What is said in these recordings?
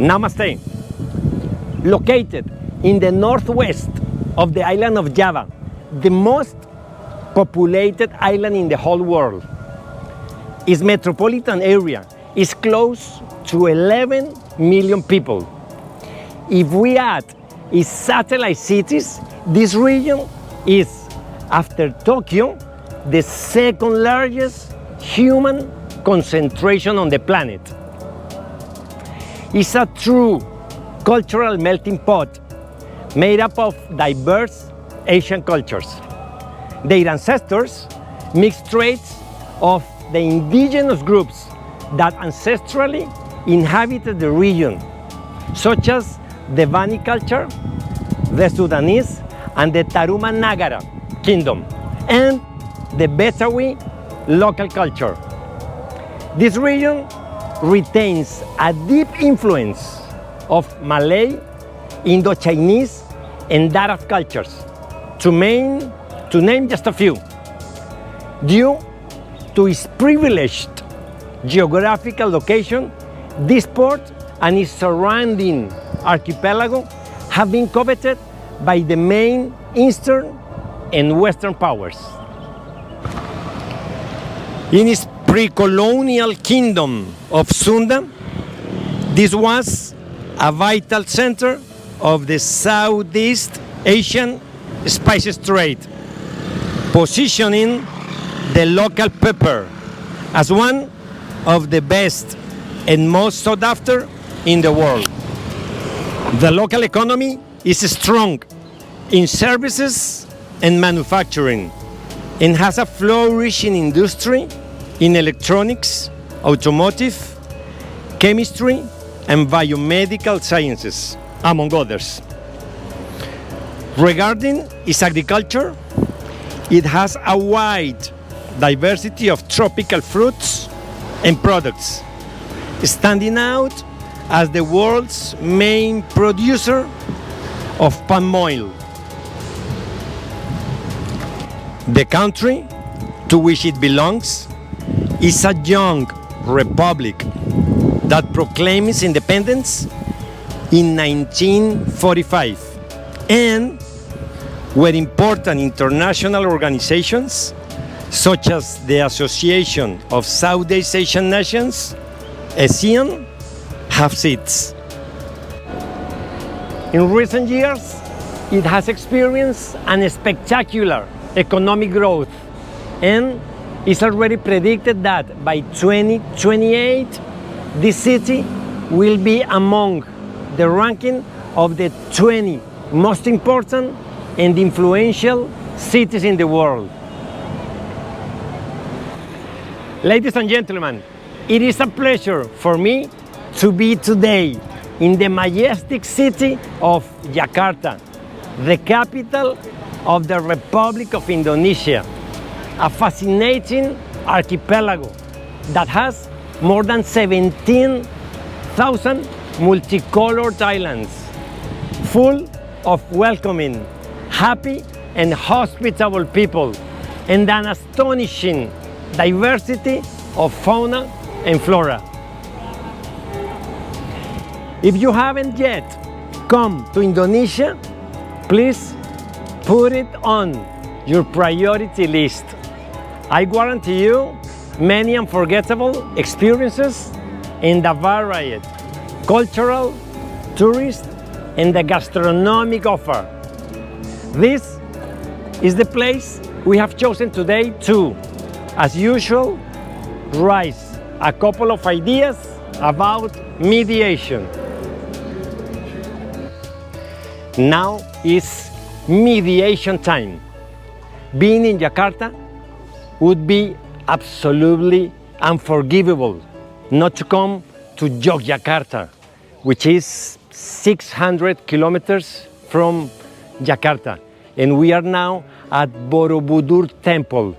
Namaste. Located in the northwest of the island of Java, the most populated island in the whole world. Its metropolitan area is close to 11 million people. If we add its satellite cities, this region is, after Tokyo, the second largest human concentration on the planet. It's a true cultural melting pot made up of diverse Asian cultures. Their ancestors mixed traits of the indigenous groups that ancestrally inhabited the region, such as the Bani culture, the Sudanese, and the Taruma Nagara kingdom, and the Bedawi local culture. This region retains a deep influence of Malay, Indo-Chinese, and Arab cultures, to name just a few. Due to its privileged geographical location, this port and its surrounding archipelago have been coveted by the main Eastern and Western powers. In its pre-colonial kingdom of Sunda, this was a vital center of the Southeast Asian spices trade, positioning the local pepper as one of the best and most sought after in the world. The local economy is strong in services and manufacturing, and has a flourishing industry in electronics, automotive, chemistry, and biomedical sciences, among others. Regarding its agriculture, it has a wide diversity of tropical fruits and products, standing out as the world's main producer of palm oil. The country to which it belongs is a young republic that proclaimed its independence in 1945, and where important international organizations such as the Association of Southeast Asian Nations, ASEAN, have seats. In recent years, it has experienced a spectacular economic growth, and it's already predicted that by 2028, this city will be among the ranking of the 20 most important and influential cities in the world. Ladies and gentlemen, it is a pleasure for me to be today in the majestic city of Jakarta, the capital of the Republic of Indonesia, a fascinating archipelago that has more than 17,000 multicolored islands, full of welcoming, happy and hospitable people, and an astonishing diversity of fauna and flora. If you haven't yet come to Indonesia, please put it on your priority list. I guarantee you many unforgettable experiences in the varied cultural, tourist, and the gastronomic offer. This is the place we have chosen today to, as usual, raise a couple of ideas about mediation. Now is mediation time. Being in Jakarta would be absolutely unforgivable not to come to Yogyakarta, which is 600 kilometers from Jakarta. And we are now at Borobudur Temple,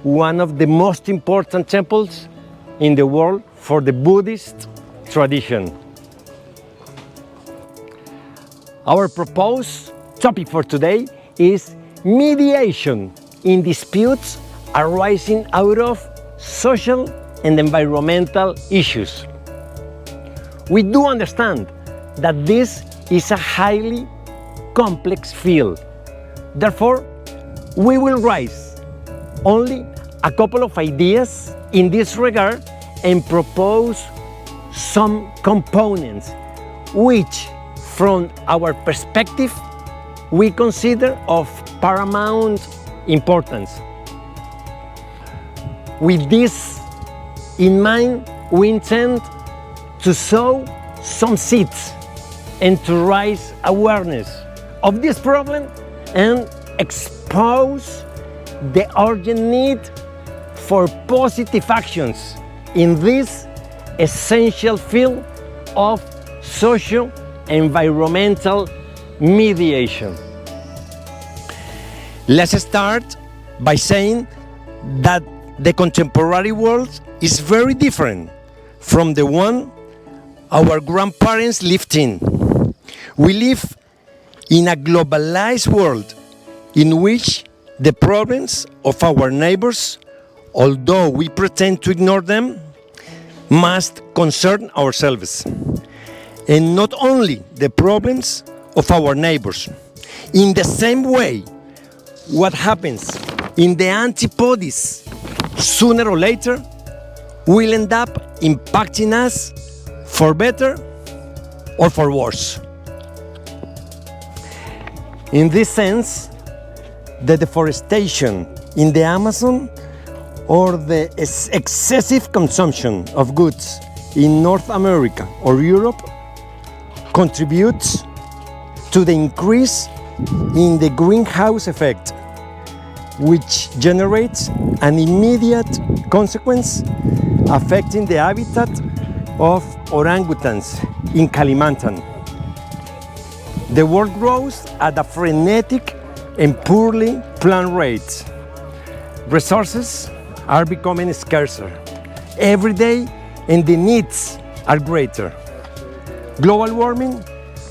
one of the most important temples in the world for the Buddhist tradition. Our proposed topic for today is mediation in disputes arising out of social and environmental issues. We do understand that this is a highly complex field. Therefore, we will raise only a couple of ideas in this regard and propose some components which, from our perspective, we consider of paramount importance. With this in mind, we intend to sow some seeds and to raise awareness of this problem and expose the urgent need for positive actions in this essential field of socio-environmental mediation. Let's start by saying that the contemporary world is very different from the one our grandparents lived in. We live in a globalized world in which the problems of our neighbors, although we pretend to ignore them, must concern ourselves. And not only the problems of our neighbors. In the same way, what happens in the antipodes, sooner or later, will end up impacting us for better or for worse. In this sense, the deforestation in the Amazon or the excessive consumption of goods in North America or Europe contributes to the increase in the greenhouse effect, which generates an immediate consequence affecting the habitat of orangutans in Kalimantan. The world grows at a frenetic and poorly planned rate. Resources are becoming scarcer every day and the needs are greater. Global warming,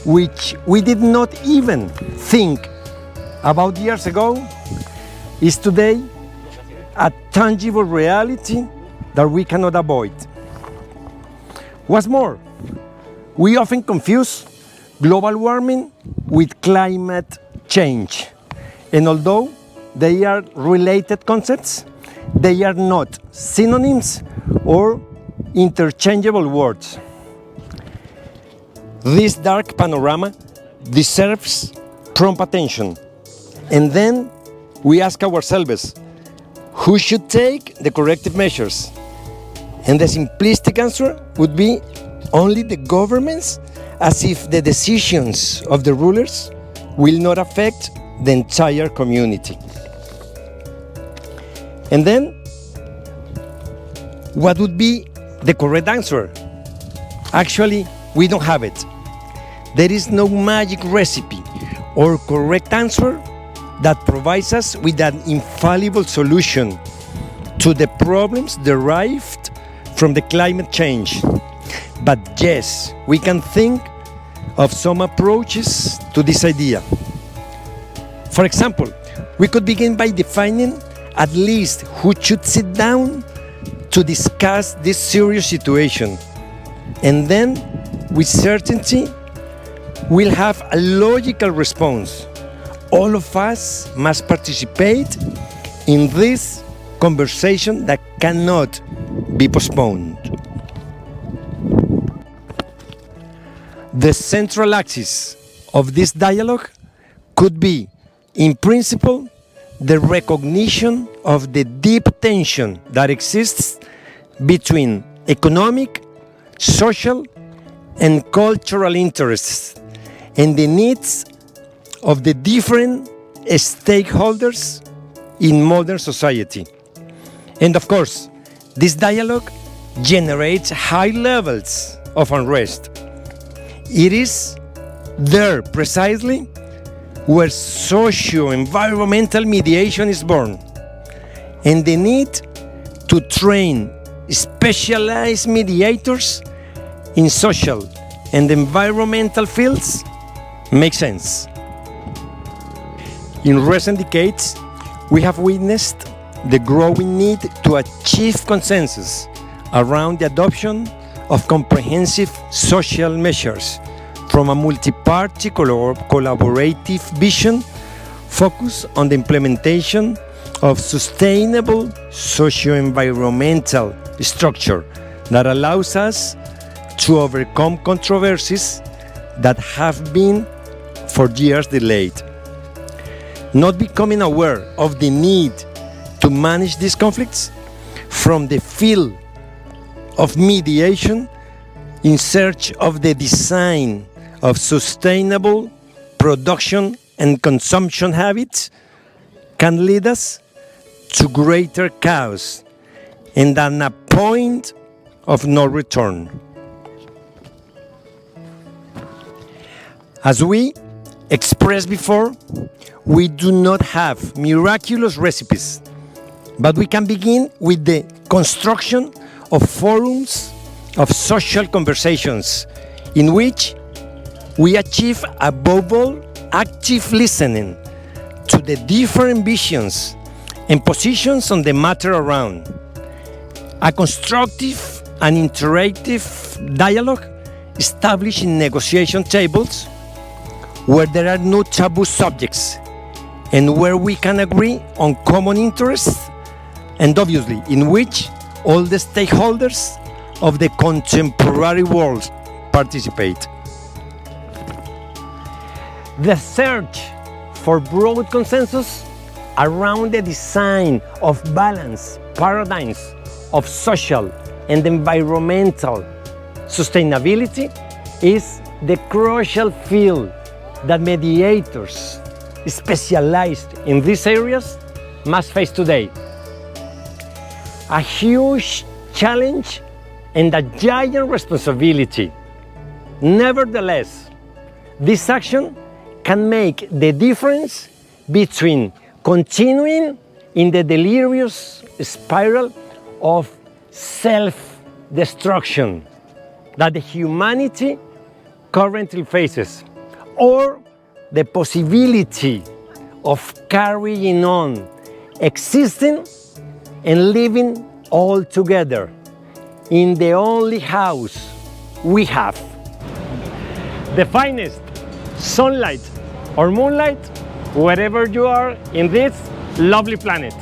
which we did not even think about years ago, is today a tangible reality that we cannot avoid. What's more, we often confuse global warming with climate change. And although they are related concepts, they are not synonyms or interchangeable words. This dark panorama deserves prompt attention. And then we ask ourselves, who should take the corrective measures? And the simplistic answer would be only the governments, as if the decisions of the rulers will not affect the entire community. And then, what would be the correct answer? Actually, we don't have it. There is no magic recipe or correct answer that provides us with an infallible solution to the problems derived from the climate change. But yes, we can think of some approaches to this idea. For example, we could begin by defining at least who should sit down to discuss this serious situation. And then, with certainty, we'll have a logical response. All of us must participate in this conversation that cannot be postponed. The central axis of this dialogue could be, in principle, the recognition of the deep tension that exists between economic, social, and cultural interests and the needs of the different stakeholders in modern society. And of course, this dialogue generates high levels of unrest. It is there precisely where socio-environmental mediation is born, and the need to train specialized mediators in social and environmental fields makes sense. In recent decades, we have witnessed the growing need to achieve consensus around the adoption of comprehensive social measures from a multi-party collaborative vision focused on the implementation of sustainable socio-environmental structure that allows us to overcome controversies that have been for years delayed. Not becoming aware of the need to manage these conflicts from the field of mediation in search of the design of sustainable production and consumption habits can lead us to greater chaos and at a point of no return. As we expressed before, we do not have miraculous recipes, but we can begin with the construction of forums of social conversations in which we achieve above all active listening to the different visions and positions on the matter around. A constructive and interactive dialogue established in negotiation tables where there are no taboo subjects and where we can agree on common interests, and obviously in which all the stakeholders of the contemporary world participate. The search for broad consensus around the design of balanced paradigms of social and environmental sustainability is the crucial field that mediators specialized in these areas must face today. A huge challenge and a giant responsibility. Nevertheless, this action can make the difference between continuing in the delirious spiral of self-destruction that the humanity currently faces, or the possibility of carrying on, existing and living all together in the only house we have. The finest sunlight or moonlight, wherever you are in this lovely planet.